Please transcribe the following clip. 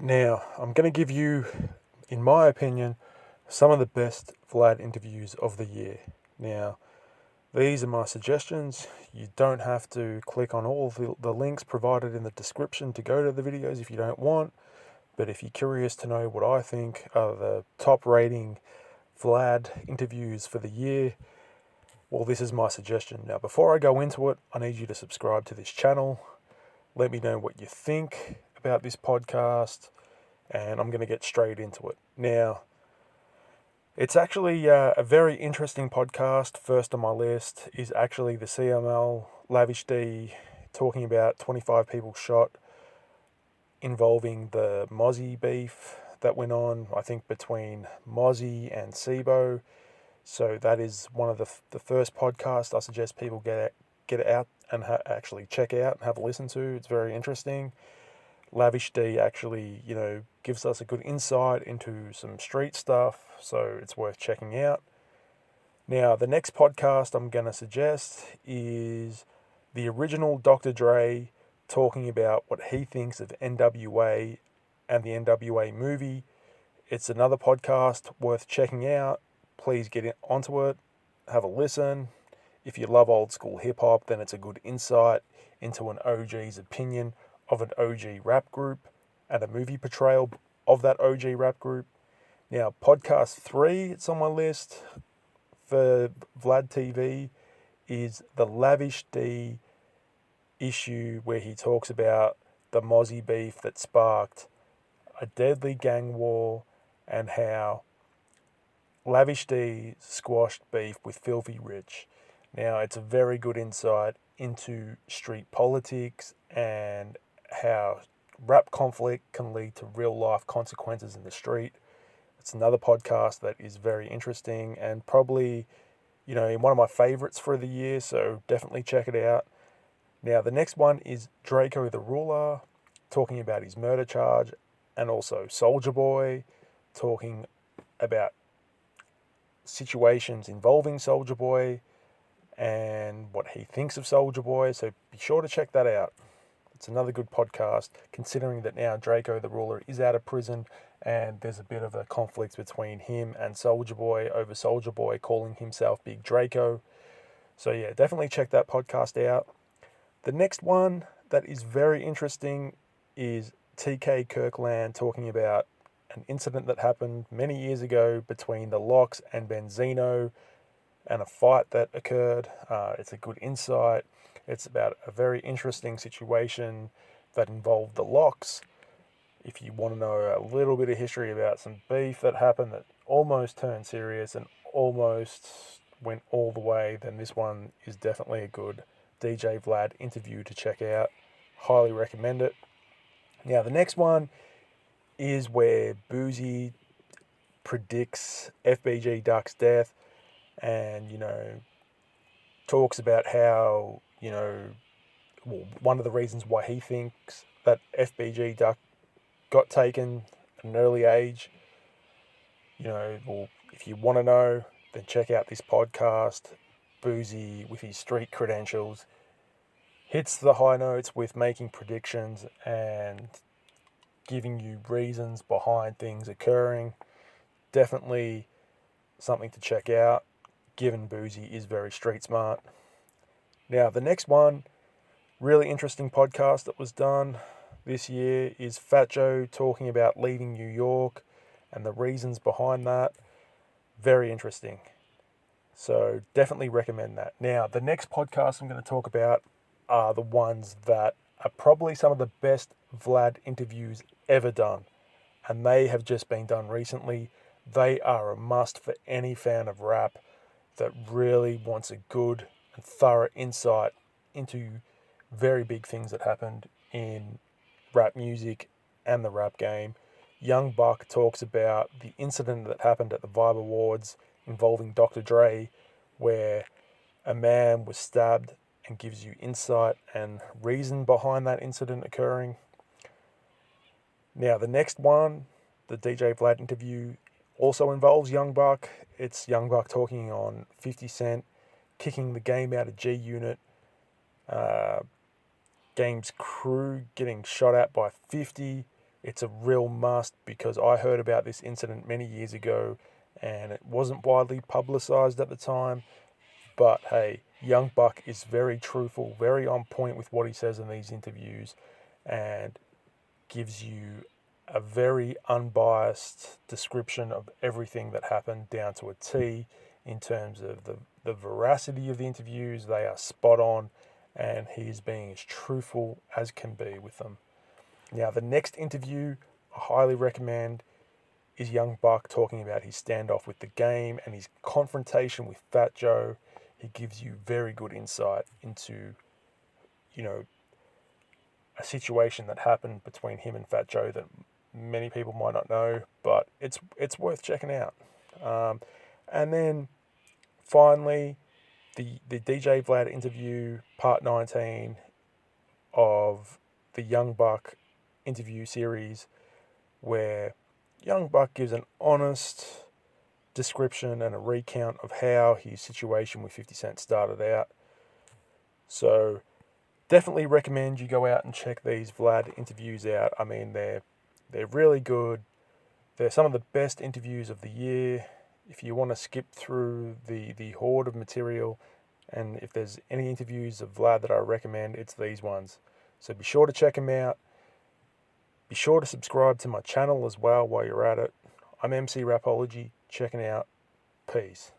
Now, I'm going to give you, in my opinion, some of the best Vlad interviews of the year. Now, these are my suggestions. You don't have to click on all of the links provided in the description to go to the videos if you don't want. But if you're curious to know what I think are the top rating Vlad interviews for the year, well, this is my suggestion. Now, before I go into it, I need you to subscribe to this channel. Let me know what you think about this podcast, and I'm going to get straight into it. Now, it's actually a very interesting podcast. First on my list is actually the CML Lavish D talking about 25 people shot involving the Mozzie beef that went on, I think, between Mozzie and Sibo. So that is one of the first podcasts I suggest people get out and actually check out and have a listen to. It's very interesting. Lavish D actually, gives us a good insight into some street stuff, so it's worth checking out. Now, the next podcast I'm going to suggest is the original Dr. Dre talking about what he thinks of NWA and the NWA movie. It's another podcast worth checking out. Please get onto it, have a listen. If you love old school hip hop, then it's a good insight into an OG's opinion of an OG rap group and a movie portrayal of that OG rap group. Now, podcast 3, it's on my list for Vlad TV, is the Lavish D issue where he talks about the Mozzie beef that sparked a deadly gang war and how Lavish D squashed beef with Filthy Rich. Now, it's a very good insight into street politics and how rap conflict can lead to real life consequences in the street. It's another podcast that is very interesting and probably, one of my favorites for the year, so definitely check it out. Now, the next one is Drakeo the Ruler, talking about his murder charge, and also Soulja Boy, talking about situations involving Soulja Boy and what he thinks of Soulja Boy, so be sure to check that out. It's another good podcast, considering that now Drakeo the Ruler is out of prison and there's a bit of a conflict between him and Soulja Boy over Soulja Boy calling himself Big Drakeo. So yeah, definitely check that podcast out. The next one that is very interesting is TK Kirkland talking about an incident that happened many years ago between the Locks and Benzino and a fight that occurred. It's a good insight. It's about a very interesting situation that involved the Locks. If you want to know a little bit of history about some beef that happened that almost turned serious and almost went all the way, then this one is definitely a good DJ Vlad interview to check out. Highly recommend it. Now, the next one is where Boosie predicts FBG Duck's death and, talks about how, one of the reasons why he thinks that FBG Duck got taken at an early age. If you want to know, then check out this podcast. Boosie, with his street credentials, hits the high notes with making predictions and giving you reasons behind things occurring. Definitely something to check out, given Boosie is very street smart. Now, the next one, really interesting podcast that was done this year, is Fat Joe talking about leaving New York and the reasons behind that. Very interesting. So definitely recommend that. Now, the next podcast I'm going to talk about are the ones that are probably some of the best Vlad interviews ever done. And they have just been done recently. They are a must for any fan of rap that really wants a good and thorough insight into very big things that happened in rap music and the rap game. Young Buck talks about the incident that happened at the Vibe Awards involving Dr. Dre, where a man was stabbed, and gives you insight and reason behind that incident occurring. Now, the next one, the DJ Vlad interview, also involves Young Buck. It's Young Buck talking on 50 Cent kicking the game out of G Unit, Game's crew getting shot at by 50. It's a real must because I heard about this incident many years ago and it wasn't widely publicized at the time. But hey, Young Buck is very truthful, very on point with what he says in these interviews, and gives you a very unbiased description of everything that happened down to a T in terms of the veracity of the interviews. They are spot on, and he is being as truthful as can be with them. Now, the next interview I highly recommend is Young Buck talking about his standoff with the game and his confrontation with Fat Joe. He gives you very good insight into, you know, a situation that happened between him and Fat Joe that many people might not know, but it's worth checking out. And then finally, the DJ Vlad interview, part 19 of the Young Buck interview series, where Young Buck gives an honest description and a recount of how his situation with 50 Cent started out. So definitely recommend you go out and check these Vlad interviews out. I mean, they're really good. They're some of the best interviews of the year. If you want to skip through the horde of material, and if there's any interviews of Vlad that I recommend, it's these ones. So be sure to check them out. Be sure to subscribe to my channel as well while you're at it. I'm Emcee Rapology, checking out. Peace.